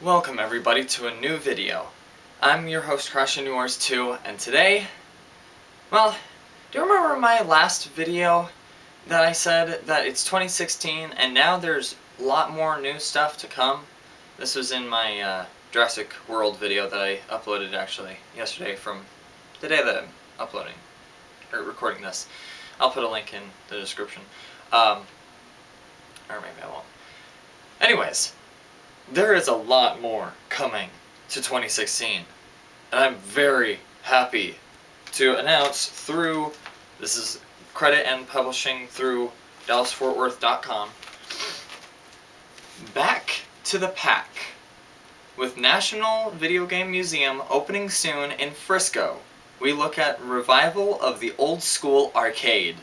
Welcome everybody to a new video. I'm your host Crash Into Wars 2, and today, well, do you remember my last video that I said that it's 2016 and now there's a lot more new stuff to come? This was in my Jurassic World video that I uploaded actually yesterday from the day that I'm uploading, or recording this. I'll put a link in the description. Or maybe I won't. Anyways, there is a lot more coming to 2016, and I'm very happy to announce through, this is credit and publishing through DallasFortWorth.com, Back to the Pack, with National Video Game Museum opening soon in Frisco. We look at revival of the old school arcade.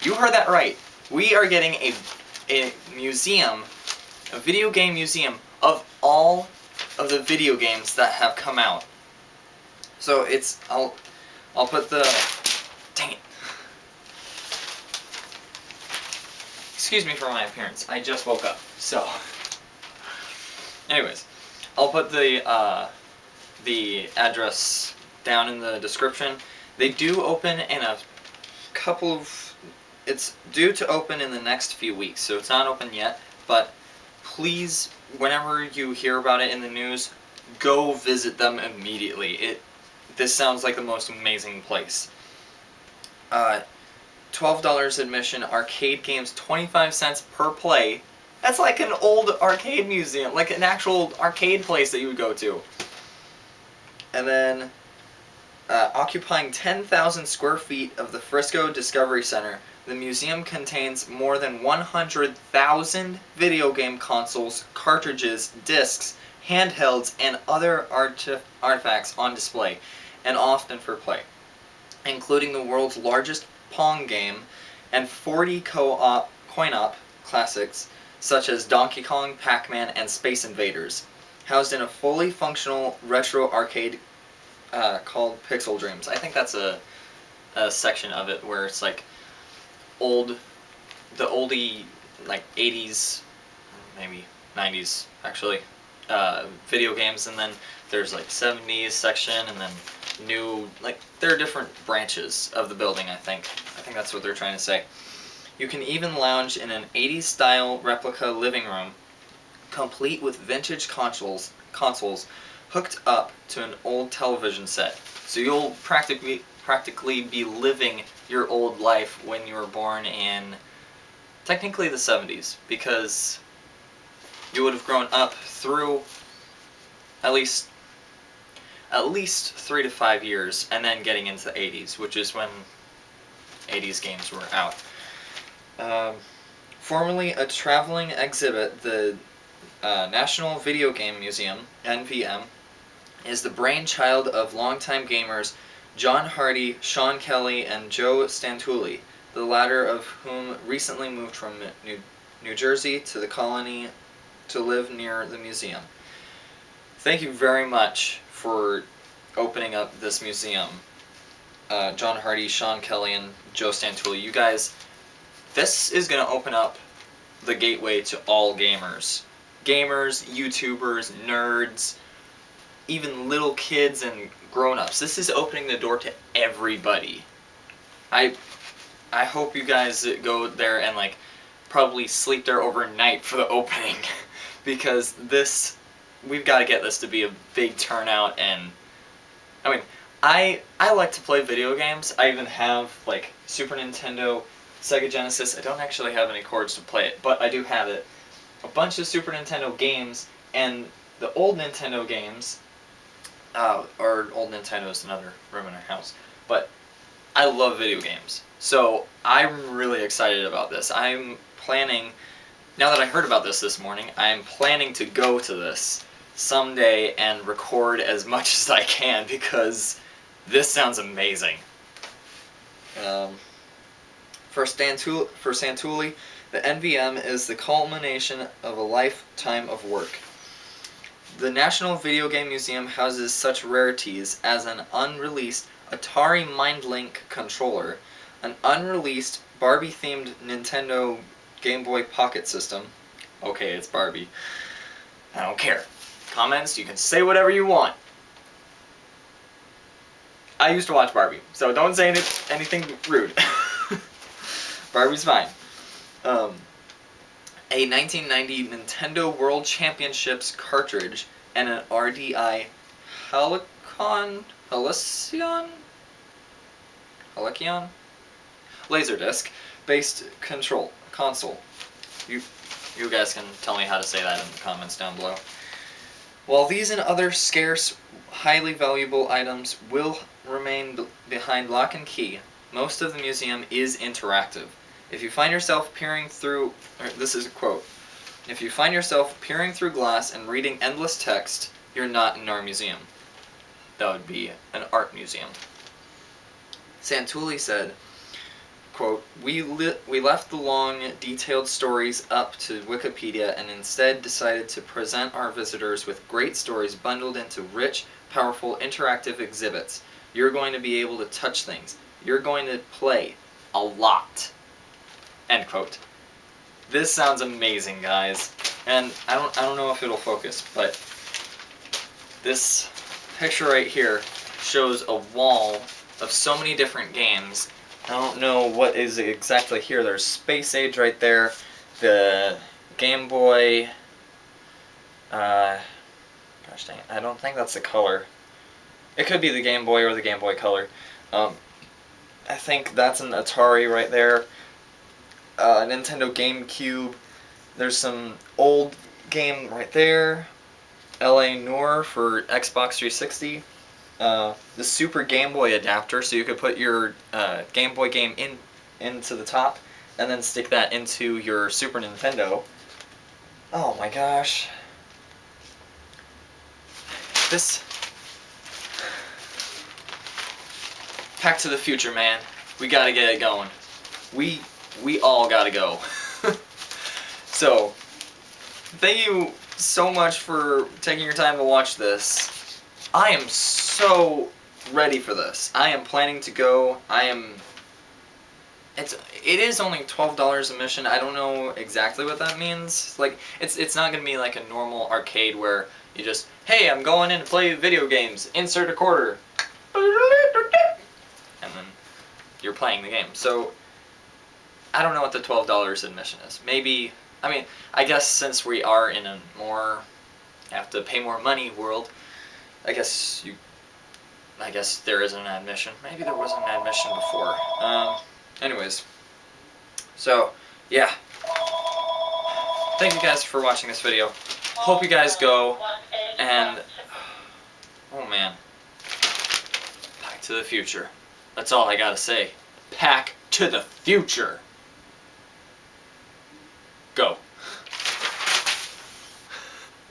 You heard that right. We are getting a museum, a video game museum of all of the video games that have come out. So it's, I'll put the, dang it. Excuse me for my appearance, I just woke up, so. Anyways, I'll put the address down in the description. They do open in a couple of, it's due to open in the next few weeks, so it's not open yet, but please, whenever you hear about it in the news, go visit them immediately. This sounds like the most amazing place. $12 admission, arcade games 25 cents per play. That's like an old arcade museum, like an actual arcade place that you would go to. And then, occupying 10,000 square feet of the Frisco Discovery Center, the museum contains more than 100,000 video game consoles, cartridges, discs, handhelds, and other artifacts on display, and often for play, including the world's largest Pong game and 40 coin-op classics such as Donkey Kong, Pac-Man, and Space Invaders, housed in a fully functional retro arcade called Pixel Dreams. I think that's a section of it where it's like the oldie, like 80s, maybe 90s actually, video games, and then there's like 70s section, and then new, like, there are different branches of the building, I think that's what they're trying to say. You can even lounge in an 80s style replica living room, complete with vintage consoles hooked up to an old television set. So you'll practically be living your old life when you were born in technically the 70s, because you would have grown up through at least 3 to 5 years, and then getting into the 80s, which is when 80s games were out. Formerly a traveling exhibit, the National Video Game Museum, NVM, is the brainchild of longtime gamers John Hardy, Sean Kelly, and Joe Stantulli, the latter of whom recently moved from New Jersey to the colony to live near the museum. Thank you very much for opening up this museum. John Hardy, Sean Kelly, and Joe Stantulli. You guys, this is going to open up the gateway to all gamers. Gamers, YouTubers, nerds, even little kids and grown-ups. This is opening the door to everybody. I hope you guys go there and like probably sleep there overnight for the opening because we've got to get this to be a big turnout. And I mean, I like to play video games. I even have like Super Nintendo, Sega Genesis. I don't actually have any cords to play it, but I do have it. A bunch of Super Nintendo games, and the old Nintendo games, or old Nintendo is another room in our house, but I love video games. So I'm really excited about this. I'm planning, now that I heard about this morning, I'm planning to go to this someday and record as much as I can because this sounds amazing. For Stantulli, the NVM is the culmination of a lifetime of work. The National Video Game Museum houses such rarities as an unreleased Atari MindLink controller, an unreleased Barbie-themed Nintendo Game Boy Pocket system, okay, it's Barbie, I don't care. Comments, you can say whatever you want. I used to watch Barbie, so don't say anything rude. Barbie's fine. A 1990 Nintendo World Championships cartridge and an RDI Halcyon Laserdisc based console. You guys can tell me how to say that in the comments down below. While these and other scarce, highly valuable items will remain behind lock and key, most of the museum is interactive. If you find yourself peering through, this is a quote, if you find yourself peering through glass and reading endless text, you're not in our museum. That would be an art museum. Santulli said, quote, we left the long, detailed stories up to Wikipedia and instead decided to present our visitors with great stories bundled into rich, powerful, interactive exhibits. You're going to be able to touch things. You're going to play a lot. End quote. This sounds amazing, guys. And I don't know if it'll focus, but this picture right here shows a wall of so many different games. I don't know what is exactly here. There's Space Age right there, the Game Boy, gosh dang it, I don't think that's the color. It could be the Game Boy or the Game Boy Color. I think that's an Atari right there, Nintendo GameCube. There's some old game right there, LA Noire for Xbox 360. The Super Game Boy adapter, so you could put your Game Boy game into the top, and then stick that into your Super Nintendo. Oh my gosh. This... Back to the Future, man. We gotta get it going. We all gotta go. So, thank you so much for taking your time to watch this. I am so ready for this. I am planning to go. It is only $12 admission. I don't know exactly what that means. Like, it's not gonna be like a normal arcade where you just, hey, I'm going in to play video games. Insert a quarter. And then you're playing the game. So I don't know what the $12 admission is. Maybe, I mean, I guess since we are in a more have to pay more money world, I guess there is an admission. Maybe there wasn't an admission before. Anyways, so yeah. Thank you guys for watching this video. Hope you guys go, and oh man, Back to the Future. That's all I gotta say. Back to the Future.